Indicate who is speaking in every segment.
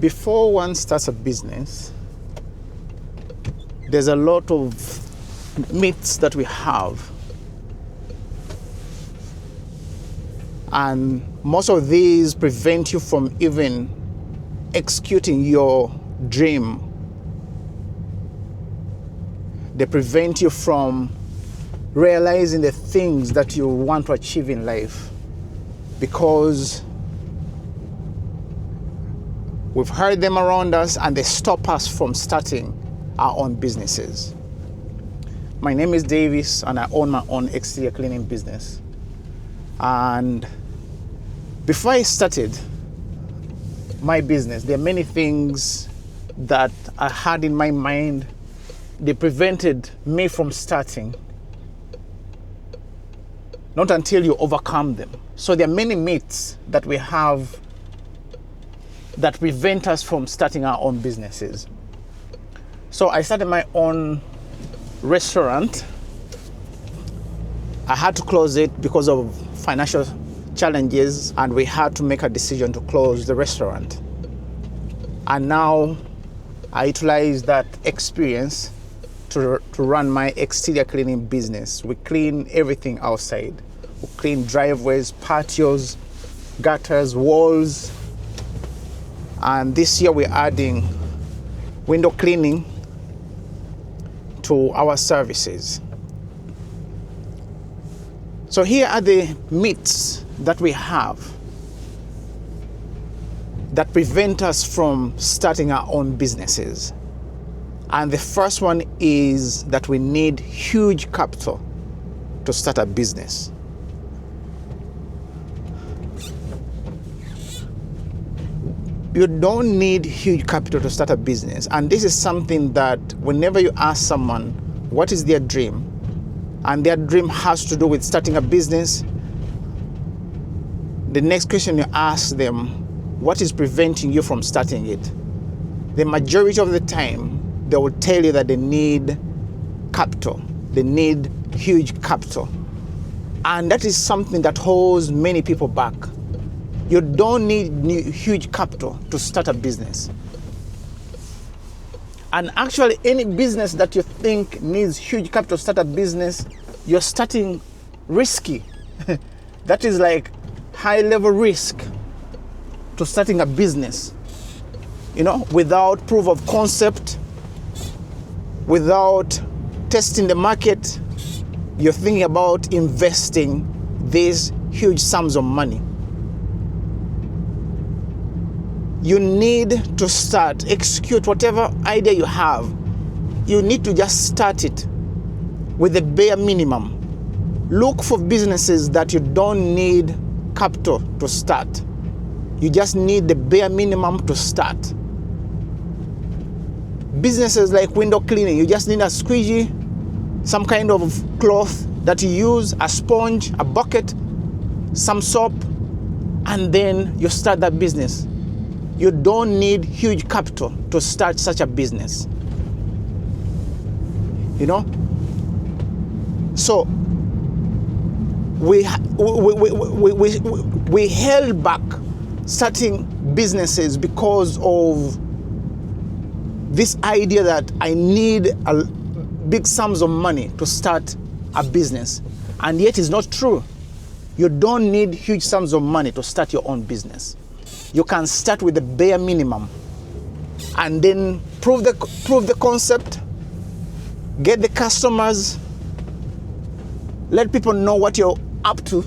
Speaker 1: Before one starts a business, there's a lot of myths that we have. And most of these prevent you from even executing your dream. They prevent you from realizing the things that you want to achieve in life, because we've heard them around us and they stop us from starting our own businesses. My name is Davis and I own my own exterior cleaning business. And before I started my business, there are many things that I had in my mind. They prevented me from starting. Not until you overcome them. So there are many myths that we have that prevent us from starting our own businesses. So I started my own restaurant. I had to close it because of financial challenges, and we had to make a decision to close the restaurant. And now I utilize that experience to run my exterior cleaning business. We clean everything outside. We clean driveways, patios, gutters, walls. And this year we're adding window cleaning to our services. So here are the myths that we have that prevent us from starting our own businesses. And the first one is that we need huge capital to start a business. You don't need huge capital to start a business. And this is something that whenever you ask someone what is their dream, and their dream has to do with starting a business, the next question you ask them, what is preventing you from starting it? The majority of the time, they will tell you that they need capital. They need huge capital. And that is something that holds many people back. You don't need huge capital to start a business. And actually, any business that you think needs huge capital to start a business, you're starting risky. That is like high level risk to starting a business. You know, without proof of concept, without testing the market, you're thinking about investing these huge sums of money. You need to start, execute whatever idea you have. You need to just start it with the bare minimum. Look for businesses that you don't need capital to start. You just need the bare minimum to start. Businesses like window cleaning, you just need a squeegee, some kind of cloth that you use, a sponge, a bucket, some soap, and then you start that business. You don't need huge capital to start such a business. You know? So we held back starting businesses because of this idea that I need big sums of money to start a business. And yet it's not true. You don't need huge sums of money to start your own business. You can start with the bare minimum and then prove the concept, get the customers, let people know what you're up to,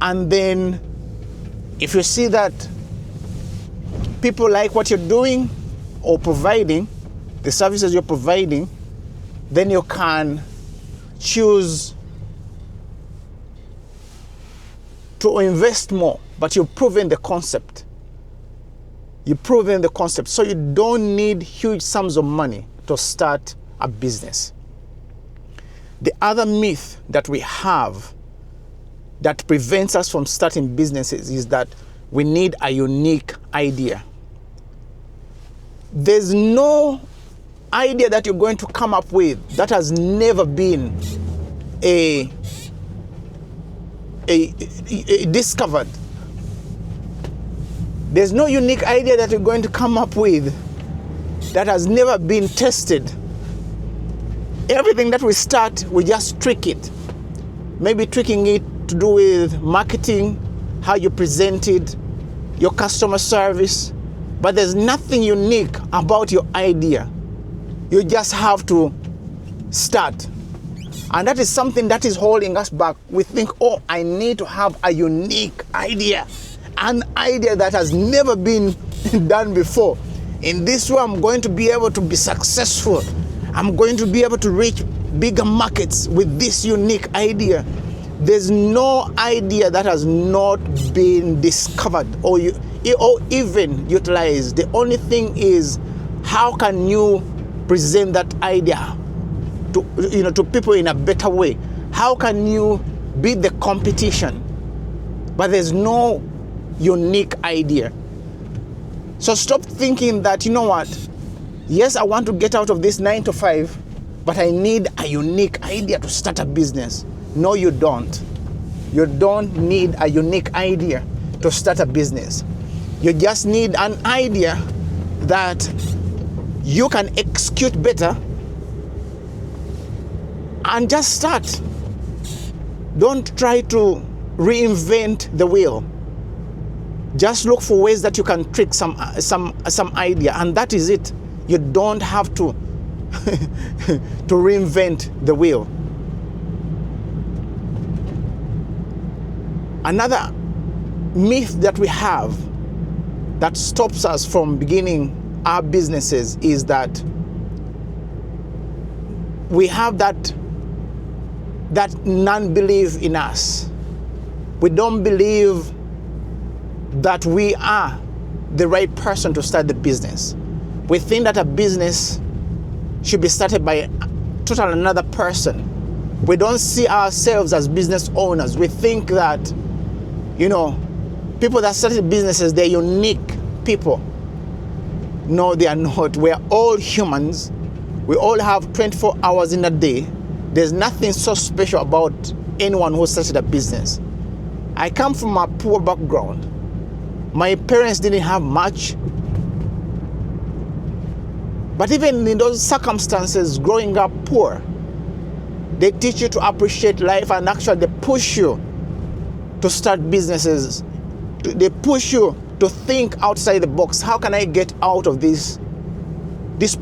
Speaker 1: and then if you see that people like what you're doing or providing, the services you're providing, then you can choose to invest more, but you've proven the concept. You've proven the concept. So you don't need huge sums of money to start a business. The other myth that we have that prevents us from starting businesses is that we need a unique idea. There's no idea that you're going to come up with that has never been discovered. There's no unique idea that you're going to come up with that has never been tested. Everything that we start, we just trick it. Maybe tricking it to do with marketing, how you present it, your customer service. But there's nothing unique about your idea. You just have to start. And that is something that is holding us back. We think, oh, I need to have a unique idea. An idea that has never been done before. In this way, I'm going to be able to be successful. I'm going to be able to reach bigger markets with this unique idea. There's no idea that has not been discovered or even utilized. The only thing is, how can you present that idea to people in a better way? How can you beat the competition? But there's no unique idea. So stop thinking that, you know what, yes, I want to get out of this 9 to 5, but I need a unique idea to start a business. No, you don't. You don't need a unique idea to start a business. You just need an idea that you can execute better and just start. Don't try to reinvent the wheel. Just look for ways that you can trick some idea, and that is it. You don't have to to reinvent the wheel. Another myth that we have that stops us from beginning our businesses is that we have that non-belief in us. We don't believe that we are the right person to start the business. We think that a business should be started by totally another person. We don't see ourselves as business owners. We think that, people that started businesses, they're unique people. No, they are not. We are all humans. We all have 24 hours in a day. There's nothing so special about anyone who started a business. I come from a poor background. My parents didn't have much. But even in those circumstances, growing up poor, they teach you to appreciate life, and actually they push you to start businesses. They push you to think outside the box. How can I get out of this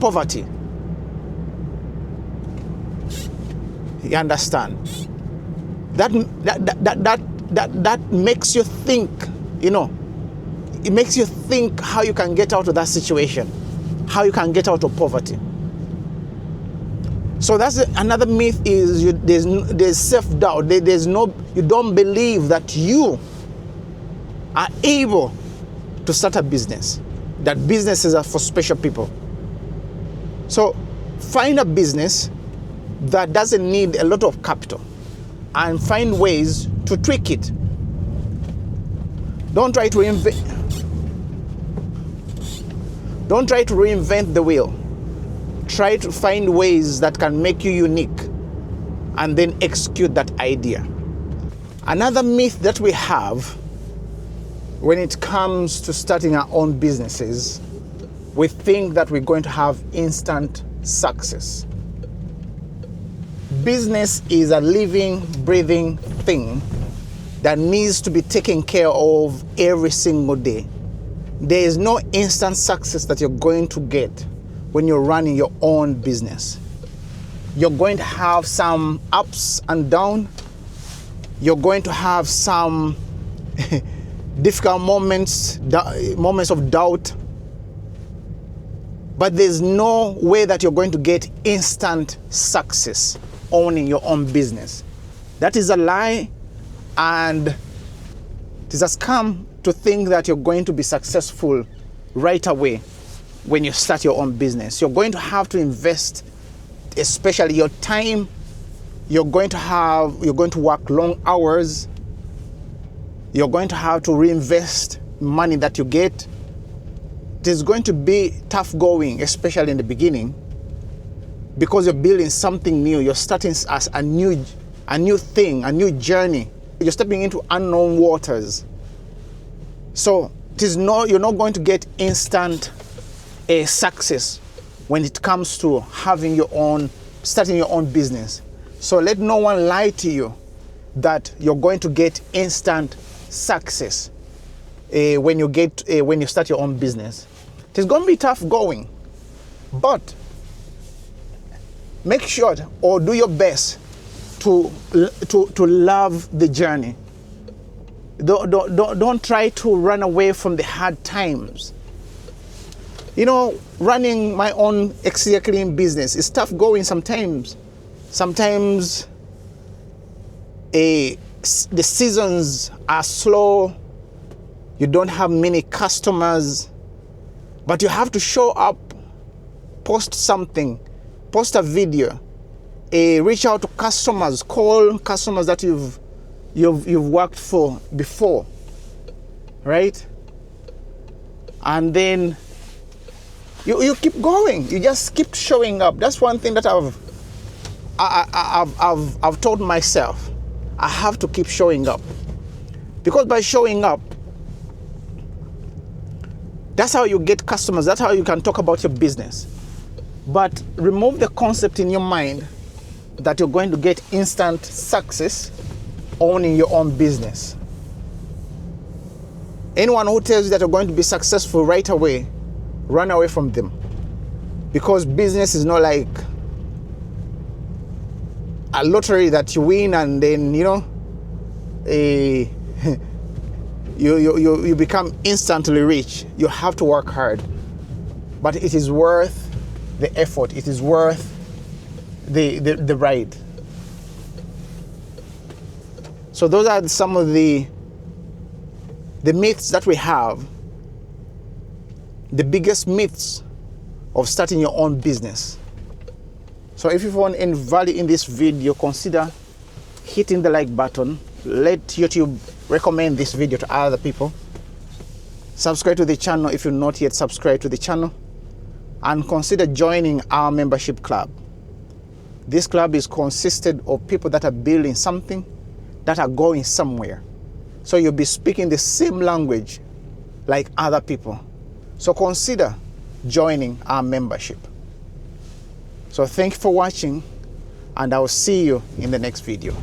Speaker 1: poverty? You understand? That makes you think, it makes you think how you can get out of that situation, how you can get out of poverty. So that's another myth is there's self-doubt. You don't believe that you are able to start a business, that businesses are for special people. So find a business that doesn't need a lot of capital and find ways to tweak it. Don't try to reinvent the wheel. Try to find ways that can make you unique and then execute that idea. Another myth that we have when it comes to starting our own businesses, we think that we're going to have instant success. Business is a living, breathing thing that needs to be taken care of every single day. There is no instant success that you're going to get when you're running your own business. You're going to have some ups and downs. You're going to have some difficult moments of doubt. But there's no way that you're going to get instant success owning your own business. That is a lie, and it is a scam to think that you're going to be successful right away when you start your own business. You're going to have to invest, especially your time. You're going to work long hours. You're going to have to reinvest money that you get. It is going to be tough going, especially in the beginning, because you're building something new. You're starting as a new thing, a new journey. You're stepping into unknown waters. So you're not going to get instant success when it comes to starting your own business. So let no one lie to you that you're going to get instant success when you start your own business. It's going to be tough going, but make sure or do your best to love the journey. Don't try to run away from the hard times. You know, running my own exterior cleaning business is tough going sometimes. Sometimes the seasons are slow. You don't have many customers, but you have to show up, post something, post a video, reach out to customers, call customers that you've worked for before, right? And then you keep going. You just keep showing up. That's one thing that I've told myself. I have to keep showing up, because by showing up, that's how you get customers. That's how you can talk about your business. But remove the concept in your mind that you're going to get instant success owning your own business. Anyone who tells you that you're going to be successful right away, run away from them. Because business is not like a lottery that you win and then, you become instantly rich. You have to work hard. But it is worth the effort. It is worth the ride. So those are some of the myths that we have. The biggest myths of starting your own business. So if you found any value in this video, consider hitting the like button. Let YouTube recommend this video to other people. Subscribe to the channel if you're not yet subscribed to the channel. And consider joining our membership club. This club is consisted of people that are building something, that are going somewhere. So you'll be speaking the same language like other people. So consider joining our membership. So thank you for watching, and I will see you in the next video.